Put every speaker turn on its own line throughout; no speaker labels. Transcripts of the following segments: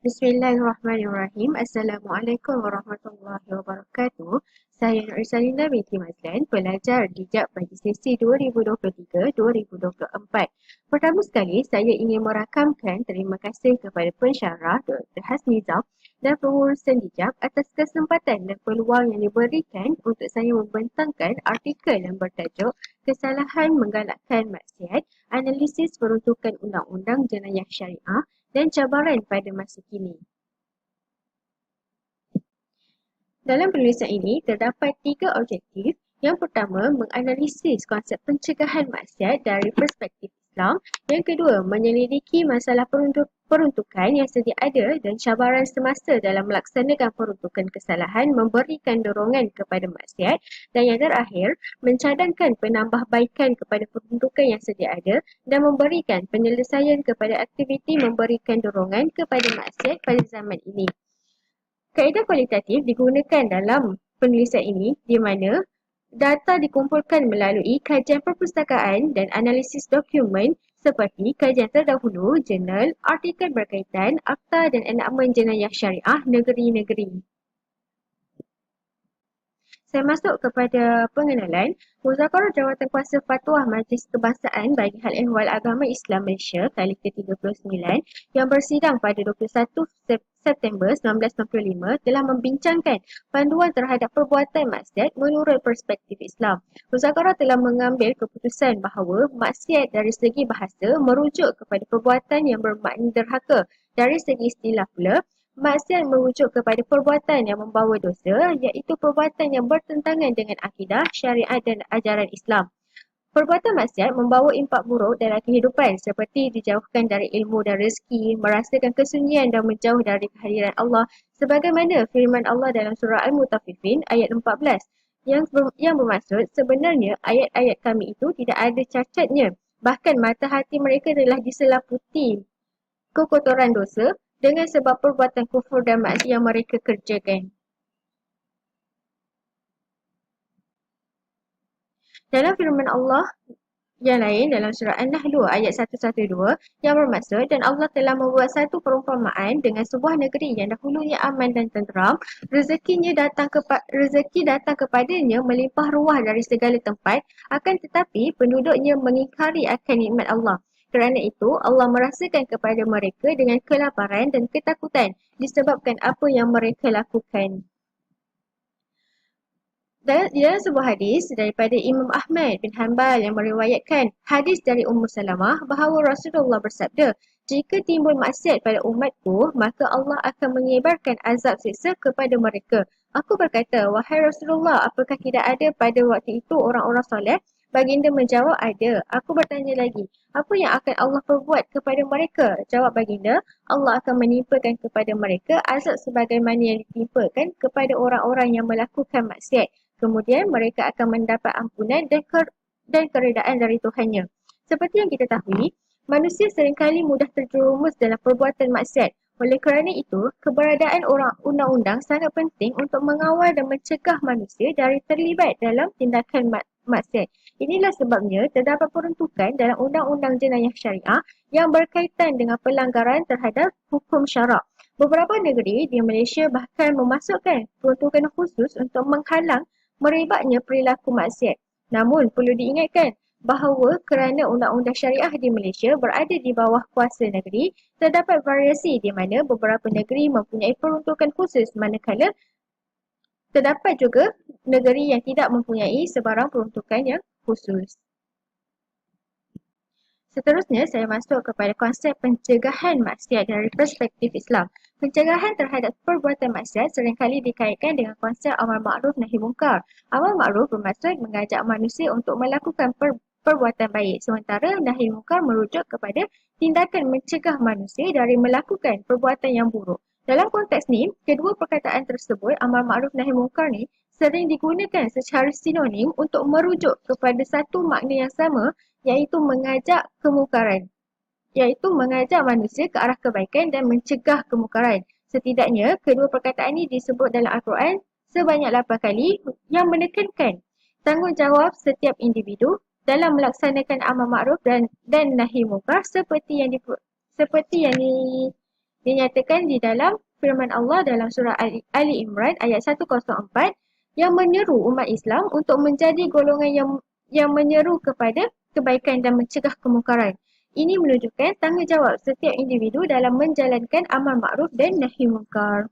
Bismillahirrahmanirrahim. Assalamualaikum warahmatullahi wabarakatuh. Saya Nur Salinda binti Mazlan, pelajar dijab bagi sesi 2023-2024. Pertama sekali, saya ingin merakamkan terima kasih kepada pensyarah Dr. Hasnizam dan pengurusan dijab atas kesempatan dan peluang yang diberikan untuk saya membentangkan artikel yang bertajuk Kesalahan Menggalakkan Maksiat, Analisis Peruntukan Undang-Undang Jenayah Syariah dan cabaran pada masa kini. Dalam penulisan ini terdapat 3 objektif. Yang pertama, menganalisis konsep pencegahan maksiat dari perspektif Islam. Yang kedua, menyelidiki masalah peruntukan yang sedia ada dan cabaran semasa dalam melaksanakan peruntukan kesalahan memberikan dorongan kepada maksiat. Dan yang terakhir, mencadangkan penambahbaikan kepada peruntukan yang sedia ada dan memberikan penyelesaian kepada aktiviti memberikan dorongan kepada maksiat pada zaman ini. Kaedah kualitatif digunakan dalam penulisan ini di mana data dikumpulkan melalui kajian perpustakaan dan analisis dokumen seperti kajian terdahulu, jurnal, artikel berkaitan, akta dan enakmen jenayah syariah negeri-negeri. Saya masuk kepada pengenalan. Muzakarah Jawatankuasa Fatwa Majlis Kebangsaan bagi Hal Ehwal Agama Islam Malaysia kali ke-39 yang bersidang pada 21 September 1995 telah membincangkan panduan terhadap perbuatan maksiat menurut perspektif Islam. Muzakarah telah mengambil keputusan bahawa maksiat dari segi bahasa merujuk kepada perbuatan yang bermakna derhaka. Dari segi istilah pula, maksiat merujuk kepada perbuatan yang membawa dosa, iaitu perbuatan yang bertentangan dengan akidah, syariat dan ajaran Islam. Perbuatan maksiat membawa impak buruk dalam kehidupan seperti dijauhkan dari ilmu dan rezeki, merasakan kesunyian dan menjauh dari kehadiran Allah sebagaimana firman Allah dalam surah Al-Mutaffifin ayat 14 yang bermaksud sebenarnya ayat-ayat kami itu tidak ada cacatnya. Bahkan mata hati mereka telah diselaputi kekotoran dosa dengan sebab perbuatan kufur dan maksiat yang mereka kerjakan. Dalam firman Allah yang lain dalam surah An-Nahl ayat 112 yang bermaksud dan Allah telah membuat satu perumpamaan dengan sebuah negeri yang dahulunya aman dan tenteram, rezeki datang kepadanya melimpah ruah dari segala tempat, akan tetapi penduduknya mengingkari akan nikmat Allah. Kerana itu, Allah merasakan kepada mereka dengan kelaparan dan ketakutan disebabkan apa yang mereka lakukan. Dan di dalam sebuah hadis daripada Imam Ahmad bin Hanbal yang meriwayatkan hadis dari Ummu Salamah bahawa Rasulullah bersabda, jika timbul maksiat pada umatku, maka Allah akan menyebarkan azab siksa kepada mereka. Aku berkata, wahai Rasulullah, apakah tidak ada pada waktu itu orang-orang soleh? Baginda menjawab, ada. Aku bertanya lagi, apa yang akan Allah perbuat kepada mereka? Jawab baginda, Allah akan menimpakan kepada mereka azab sebagaimana yang ditimpakan kepada orang-orang yang melakukan maksiat. Kemudian mereka akan mendapat ampunan dan keredaan dari Tuhannya. Seperti yang kita tahu, manusia seringkali mudah terjerumus dalam perbuatan maksiat. Oleh kerana itu, keberadaan orang undang-undang sangat penting untuk mengawal dan mencegah manusia dari terlibat dalam tindakan maksiat. Inilah sebabnya terdapat peruntukan dalam undang-undang jenayah syariah yang berkaitan dengan pelanggaran terhadap hukum syarak. Beberapa negeri di Malaysia bahkan memasukkan peruntukan khusus untuk menghalang merebaknya perilaku maksiat. Namun, perlu diingatkan bahawa kerana undang-undang syariah di Malaysia berada di bawah kuasa negeri, terdapat variasi di mana beberapa negeri mempunyai peruntukan khusus manakala terdapat juga negeri yang tidak mempunyai sebarang peruntukan yang khusus. Seterusnya, saya masuk kepada konsep pencegahan maksiat dari perspektif Islam. Pencegahan terhadap perbuatan maksiat seringkali dikaitkan dengan konsep amar ma'ruf nahi munkar. Amar ma'ruf bermaksud mengajak manusia untuk melakukan perbuatan baik, sementara nahi munkar merujuk kepada tindakan mencegah manusia dari melakukan perbuatan yang buruk. Dalam konteks ni, kedua perkataan tersebut, amar ma'ruf nahi munkar ni, sering digunakan secara sinonim untuk merujuk kepada satu makna yang sama, iaitu mengajak manusia ke arah kebaikan dan mencegah kemukaran. Setidaknya, kedua perkataan ini disebut dalam Al-Quran sebanyak 8 kali yang menekankan tanggungjawab setiap individu dalam melaksanakan amar ma'ruf dan nahi munkar seperti yang dinyatakan di dalam firman Allah dalam surah Ali Imran ayat 104 yang menyeru umat Islam untuk menjadi golongan yang menyeru kepada kebaikan dan mencegah kemungkaran. Ini menunjukkan tanggungjawab setiap individu dalam menjalankan amar makruf dan nahi munkar.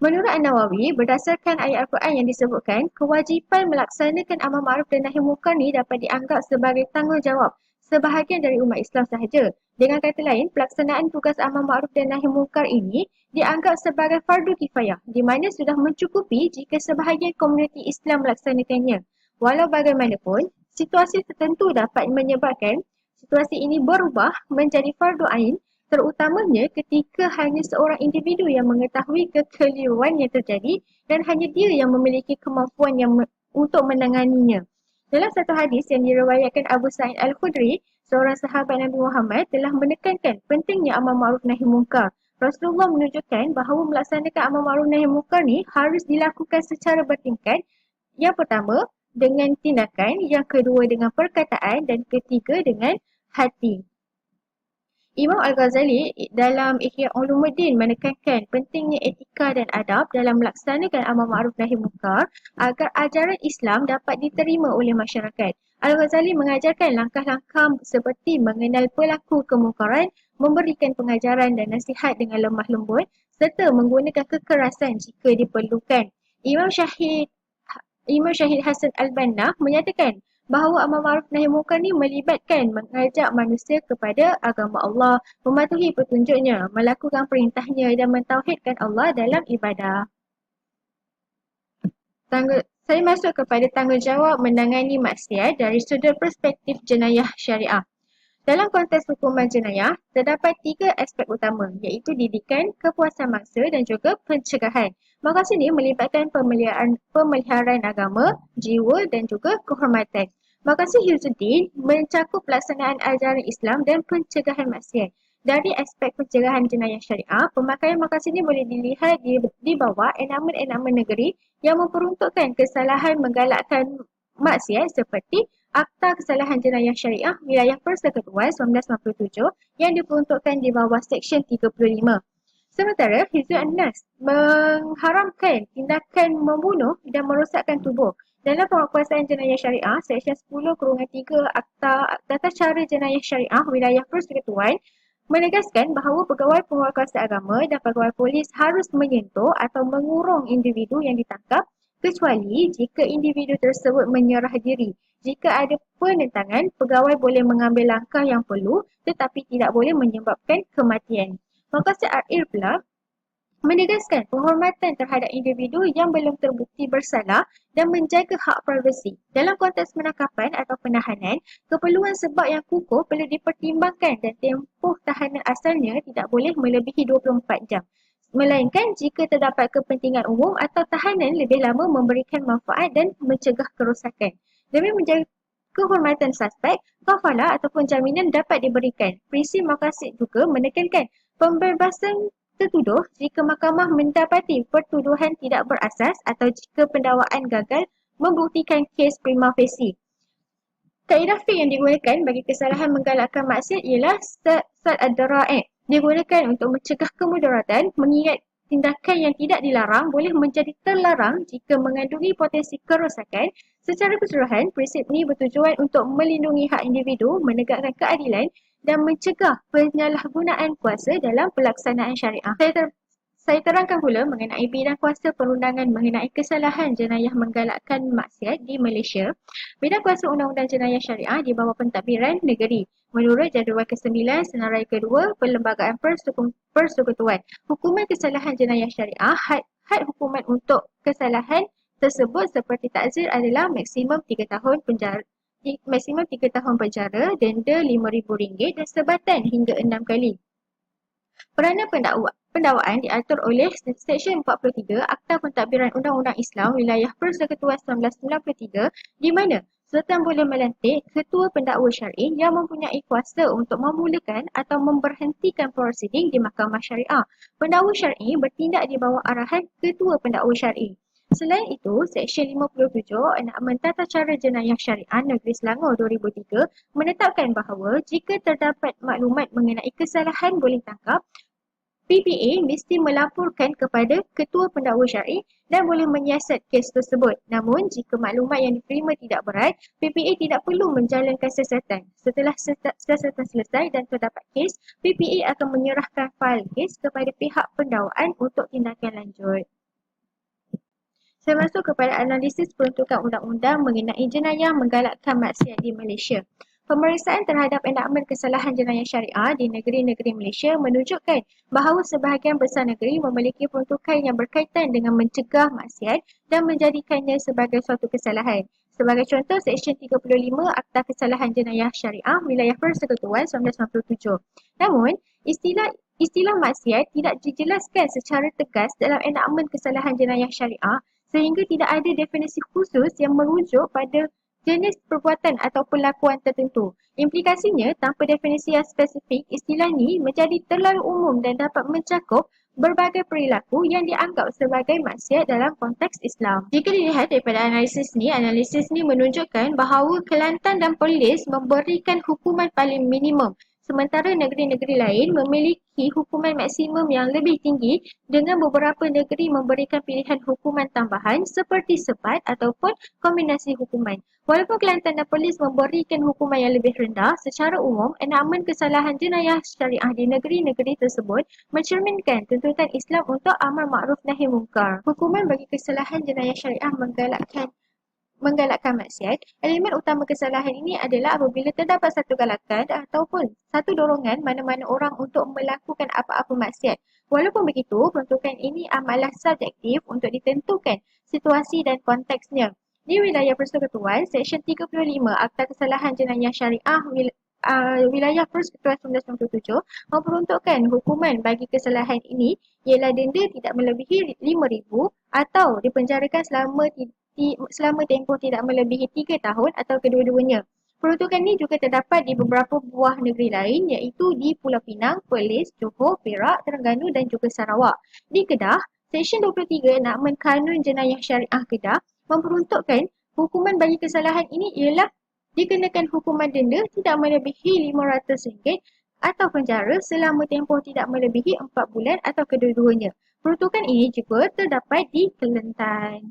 Menurut An-Nawawi, berdasarkan ayat Al-Quran yang disebutkan, kewajipan melaksanakan amar ma'ruf dan nahi munkar ni dapat dianggap sebagai tanggungjawab sebahagian dari umat Islam sahaja. Dengan kata lain, pelaksanaan tugas amar ma'ruf dan nahi munkar ini dianggap sebagai fardu kifayah, di mana sudah mencukupi jika sebahagian komuniti Islam melaksanakannya. Walau bagaimanapun, situasi tertentu dapat menyebabkan situasi ini berubah menjadi fardu ain, terutamanya ketika hanya seorang individu yang mengetahui kekeliruan yang terjadi dan hanya dia yang memiliki kemampuan untuk menanganinya. Dalam satu hadis yang diriwayatkan Abu Sa'id Al-Khudri, seorang sahabat Nabi Muhammad telah menekankan pentingnya amar ma'ruf nahi munkar. Rasulullah menunjukkan bahawa melaksanakan amar ma'ruf nahi munkar ni harus dilakukan secara bertingkat. Yang pertama, dengan tindakan, yang kedua dengan perkataan dan ketiga dengan hati. Imam Al-Ghazali dalam Ihya Ulumuddin menekankan pentingnya etika dan adab dalam melaksanakan amar ma'ruf nahi munkar agar ajaran Islam dapat diterima oleh masyarakat. Al-Ghazali mengajarkan langkah-langkah seperti mengenal pelaku kemungkaran, memberikan pengajaran dan nasihat dengan lemah lembut serta menggunakan kekerasan jika diperlukan. Imam Syahid Hasan Al-Banna menyatakan bahawa amar ma'ruf nahi munkar ni melibatkan mengajak manusia kepada agama Allah, mematuhi petunjuknya, melakukan perintahnya dan mentauhidkan Allah dalam ibadah. Saya masuk kepada tanggungjawab menangani maksiat dari sudut perspektif jenayah syariah. Dalam konteks hukuman jenayah, terdapat tiga aspek utama iaitu didikan, kepuasan mangsa dan juga pencegahan. Maka sini melibatkan pemeliharaan agama, jiwa dan juga kehormatan. Makasih Hizzuddin mencakup pelaksanaan ajaran Islam dan pencegahan maksiat. Dari aspek pencegahan jenayah syariah, pemakaian makasih ini boleh dilihat di bawah enamen-enamen negeri yang memperuntukkan kesalahan menggalakkan maksiat seperti Akta Kesalahan Jenayah Syariah Wilayah Persekutuan 1997 yang diperuntukkan di bawah Seksyen 35. Sementara Hizbul An-Nas mengharamkan tindakan membunuh dan merosakkan tubuh. Dalam penguasaan jenayah syariah, Seksyen 10/3 Akta Tata Cara Jenayah Syariah Wilayah Persekutuan menegaskan bahawa pegawai penguasa agama dan pegawai polis harus menyentuh atau mengurung individu yang ditangkap kecuali jika individu tersebut menyerah diri. Jika ada penentangan, pegawai boleh mengambil langkah yang perlu tetapi tidak boleh menyebabkan kematian. Maqasid Ar-Ir pula menegaskan penghormatan terhadap individu yang belum terbukti bersalah dan menjaga hak privasi. Dalam konteks penangkapan atau penahanan, keperluan sebab yang kukuh perlu dipertimbangkan dan tempoh tahanan asalnya tidak boleh melebihi 24 jam. Melainkan jika terdapat kepentingan umum atau tahanan lebih lama memberikan manfaat dan mencegah kerosakan. Demi menjaga kehormatan suspek, kafalah ataupun jaminan dapat diberikan. Prinsip maqasid juga menekankan pembebasan tertuduh jika mahkamah mendapati pertuduhan tidak berasas atau jika pendakwaan gagal membuktikan kes prima facie. Kaedah fiqh yang digunakan bagi kesalahan menggalakkan maksiat ialah sad ad-dara'i'. Digunakan untuk mencegah kemudaratan, mengingat tindakan yang tidak dilarang boleh menjadi terlarang jika mengandungi potensi kerosakan. Secara keseluruhan, prinsip ini bertujuan untuk melindungi hak individu, menegakkan keadilan dan mencegah penyalahgunaan kuasa dalam pelaksanaan syariah. Saya terangkan pula mengenai bidang kuasa perundangan mengenai kesalahan jenayah menggalakkan maksiat di Malaysia. Bidang kuasa undang-undang jenayah syariah di bawah pentadbiran negeri. Menurut jadual ke-9 senarai kedua Perlembagaan Persekutuan, hukuman kesalahan jenayah syariah, had hukuman untuk kesalahan tersebut seperti takzir adalah maksimum 3 tahun penjara. Maksimum 3 tahun penjara, denda RM5,000 dan sebatan hingga 6 kali. Peranan pendakwaan diatur oleh Seksyen 43 Akta Pentadbiran Undang-Undang Islam Wilayah Persekutuan 1993 di mana Sultan boleh melantik ketua pendakwa syar'i yang mempunyai kuasa untuk memulakan atau memberhentikan prosiding di mahkamah syariah. Pendakwa syar'i bertindak di bawah arahan ketua pendakwa syar'i. Selain itu, Seksyen 57 Enakmen Tata Cara Jenayah Syariah Negeri Selangor 2003 menetapkan bahawa jika terdapat maklumat mengenai kesalahan boleh tangkap, PPA mesti melaporkan kepada ketua pendakwa syar'i dan boleh menyiasat kes tersebut. Namun, jika maklumat yang diterima tidak berat, PPA tidak perlu menjalankan siasatan. Setelah siasatan selesai dan terdapat kes, PPA akan menyerahkan fail kes kepada pihak pendakwaan untuk tindakan lanjut. Saya masuk kepada analisis peruntukan undang-undang mengenai jenayah menggalakkan maksiat di Malaysia. Pemeriksaan terhadap enakmen kesalahan jenayah syariah di negeri-negeri Malaysia menunjukkan bahawa sebahagian besar negeri memiliki peruntukan yang berkaitan dengan mencegah maksiat dan menjadikannya sebagai suatu kesalahan. Sebagai contoh, Seksyen 35 Akta Kesalahan Jenayah Syariah Wilayah Persekutuan 1997. Namun, istilah maksiat tidak dijelaskan secara tegas dalam enakmen kesalahan jenayah syariah sehingga tidak ada definisi khusus yang merujuk pada jenis perbuatan atau perlakuan tertentu. Implikasinya, tanpa definisi yang spesifik, istilah ini menjadi terlalu umum dan dapat mencakup berbagai perilaku yang dianggap sebagai maksiat dalam konteks Islam. Jika dilihat daripada analisis ni menunjukkan bahawa Kelantan dan Perlis memberikan hukuman paling minimum, sementara negeri-negeri lain memiliki hukuman maksimum yang lebih tinggi dengan beberapa negeri memberikan pilihan hukuman tambahan seperti sepat ataupun kombinasi hukuman. Walaupun Kelantan dan Perlis memberikan hukuman yang lebih rendah, secara umum enakmen kesalahan jenayah syariah di negeri-negeri tersebut mencerminkan tuntutan Islam untuk amar makruf nahi mungkar. Hukuman bagi kesalahan jenayah syariah menggalakkan maksiat, elemen utama kesalahan ini adalah apabila terdapat satu galakan ataupun satu dorongan mana-mana orang untuk melakukan apa-apa maksiat. Walaupun begitu, peruntukan ini amatlah subjektif untuk ditentukan situasi dan konteksnya. Di wilayah persekutuan, Seksyen 35 Akta Kesalahan Jenayah Syariah Wilayah Persekutuan 1997 memperuntukkan hukuman bagi kesalahan ini ialah denda tidak melebihi RM5,000 atau dipenjarakan selama tempoh tidak melebihi 3 tahun atau kedua-duanya. Peruntukan ini juga terdapat di beberapa buah negeri lain iaitu di Pulau Pinang, Perlis, Johor, Perak, Terengganu dan juga Sarawak. Di Kedah, Seksyen 23 Enakmen Kanun Jenayah Syariah Kedah memperuntukkan hukuman bagi kesalahan ini ialah dikenakan hukuman denda tidak melebihi RM500 atau penjara selama tempoh tidak melebihi 4 bulan atau kedua-duanya. Peruntukan ini juga terdapat di Kelantan.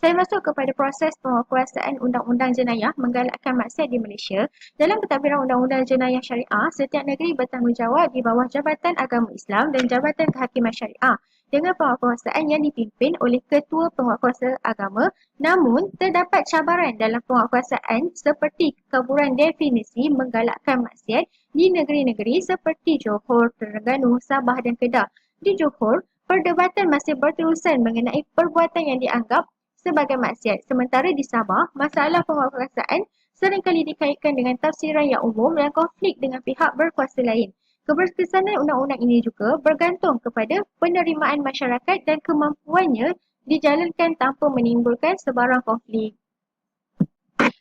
Saya masuk kepada proses penguatkuasaan Undang-Undang Jenayah menggalakkan maksiat di Malaysia. Dalam pentadbiran Undang-Undang Jenayah Syariah, setiap negeri bertanggungjawab di bawah Jabatan Agama Islam dan Jabatan Kehakiman Syariah dengan penguatkuasaan yang dipimpin oleh Ketua Penguatkuasa Agama. Namun, terdapat cabaran dalam penguatkuasaan seperti kekaburan definisi menggalakkan maksiat di negeri-negeri seperti Johor, Terengganu, Sabah dan Kedah. Di Johor, perdebatan masih berterusan mengenai perbuatan yang dianggap sebagai maksiat. Sementara di Sabah, masalah penguatkuasaan seringkali dikaitkan dengan tafsiran yang umum dan konflik dengan pihak berkuasa lain. Keberkesanan undang-undang ini juga bergantung kepada penerimaan masyarakat dan kemampuannya dijalankan tanpa menimbulkan sebarang konflik.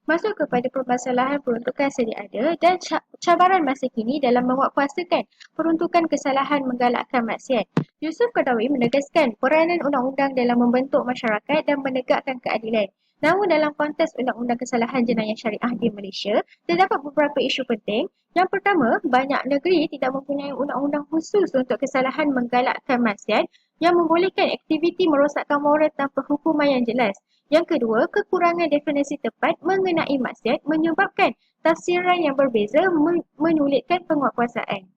Masuk kepada permasalahan peruntukan sedia ada dan cabaran masa kini dalam menguatkuasakan peruntukan kesalahan menggalakkan maksiat. Yusuf Qaradawi menegaskan peranan undang-undang dalam membentuk masyarakat dan menegakkan keadilan. Namun dalam konteks Undang-Undang Kesalahan Jenayah Syariah di Malaysia, terdapat beberapa isu penting. Yang pertama, banyak negeri tidak mempunyai undang-undang khusus untuk kesalahan menggalakkan maksiat yang membolehkan aktiviti merosakkan moral tanpa hukuman yang jelas. Yang kedua, kekurangan definisi tepat mengenai maksiat menyebabkan tafsiran yang berbeza menyulitkan penguatkuasaan.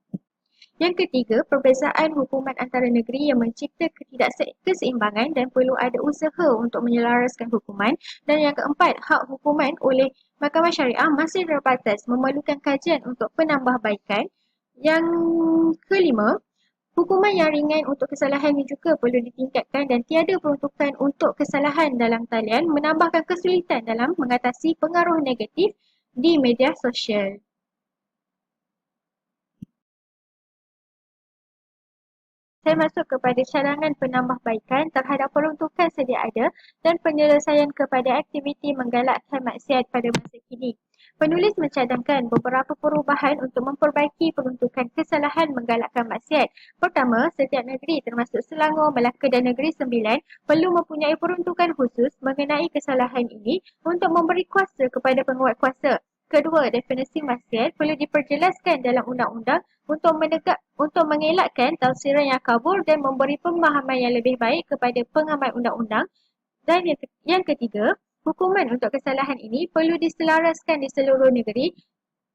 Yang ketiga, perbezaan hukuman antara negeri yang mencipta ketidakseimbangan dan perlu ada usaha untuk menyelaraskan hukuman. Dan yang keempat, hak hukuman oleh Mahkamah Syariah masih terbatas, memerlukan kajian untuk penambahbaikan. Yang kelima, hukuman yang ringan untuk kesalahan ini juga perlu ditingkatkan dan tiada peruntukan untuk kesalahan dalam talian menambahkan kesulitan dalam mengatasi pengaruh negatif di media sosial. Saya masuk kepada cadangan penambahbaikan terhadap peruntukan sedia ada dan penyelesaian kepada aktiviti menggalakkan maksiat pada masa kini. Penulis mencadangkan beberapa perubahan untuk memperbaiki peruntukan kesalahan menggalakkan maksiat. Pertama, setiap negeri termasuk Selangor, Melaka dan Negeri Sembilan perlu mempunyai peruntukan khusus mengenai kesalahan ini untuk memberi kuasa kepada penguatkuasa. Kedua, definisi maksiat perlu diperjelaskan dalam undang-undang untuk mengelakkan tafsiran yang kabur dan memberi pemahaman yang lebih baik kepada pengamal undang-undang. Dan yang ketiga, hukuman untuk kesalahan ini perlu diselaraskan di seluruh negeri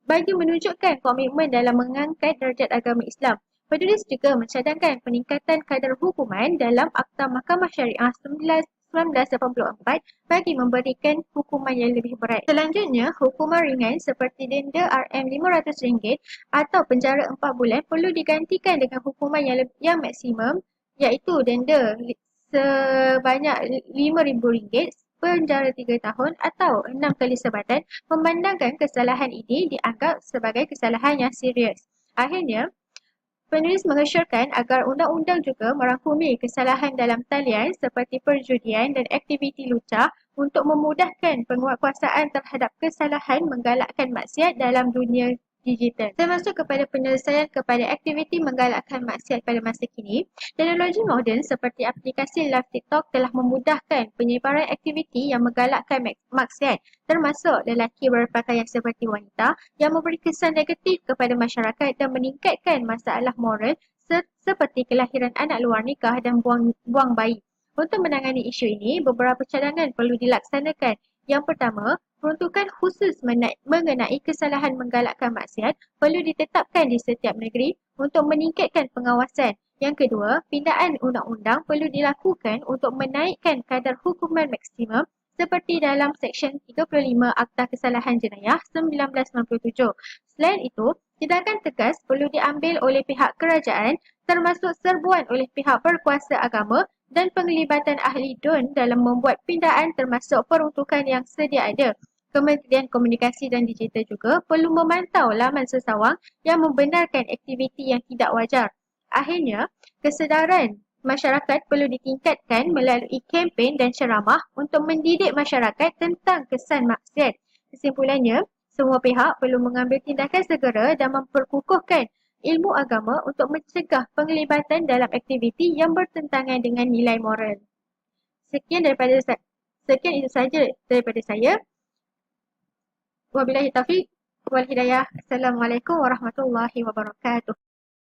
bagi menunjukkan komitmen dalam mengangkat darjat agama Islam. Penulis juga mencadangkan peningkatan kadar hukuman dalam Akta Mahkamah Syariah 1984 bagi memberikan hukuman yang lebih berat. Selanjutnya, hukuman ringan seperti denda RM500 atau penjara 4 bulan perlu digantikan dengan hukuman yang maksimum, iaitu denda sebanyak RM5,000, penjara 3 tahun atau 6 kali sebatan, memandangkan kesalahan ini dianggap sebagai kesalahan yang serius. Akhirnya, penulis mengesyorkan agar undang-undang juga merangkumi kesalahan dalam talian seperti perjudian dan aktiviti lucah untuk memudahkan penguatkuasaan terhadap kesalahan menggalakkan maksiat dalam dunia digital. Termasuk kepada penyelesaian kepada aktiviti menggalakkan maksiat pada masa kini, teknologi moden seperti aplikasi live TikTok telah memudahkan penyebaran aktiviti yang menggalakkan maksiat, termasuk lelaki berpakaian seperti wanita yang memberi kesan negatif kepada masyarakat dan meningkatkan masalah moral seperti kelahiran anak luar nikah dan buang bayi. Untuk menangani isu ini, beberapa cadangan perlu dilaksanakan. Yang pertama, peruntukan khusus mengenai kesalahan menggalakkan maksiat perlu ditetapkan di setiap negeri untuk meningkatkan pengawasan. Yang kedua, pindaan undang-undang perlu dilakukan untuk menaikkan kadar hukuman maksimum seperti dalam Seksyen 35 Akta Kesalahan Jenayah 1997. Selain itu, tindakan tegas perlu diambil oleh pihak kerajaan termasuk serbuan oleh pihak berkuasa agama dan penglibatan ahli DUN dalam membuat pindaan termasuk peruntukan yang sedia ada. Kementerian Komunikasi dan Digital juga perlu memantau laman sesawang yang membenarkan aktiviti yang tidak wajar. Akhirnya, kesedaran masyarakat perlu ditingkatkan melalui kempen dan ceramah untuk mendidik masyarakat tentang kesan maksiat. Kesimpulannya, semua pihak perlu mengambil tindakan segera dan memperkukuhkan ilmu agama untuk mencegah penglibatan dalam aktiviti yang bertentangan dengan nilai moral. Sekian itu sahaja daripada saya. Wabillahi taufiq wal hidayah. Assalamualaikum warahmatullahi wabarakatuh.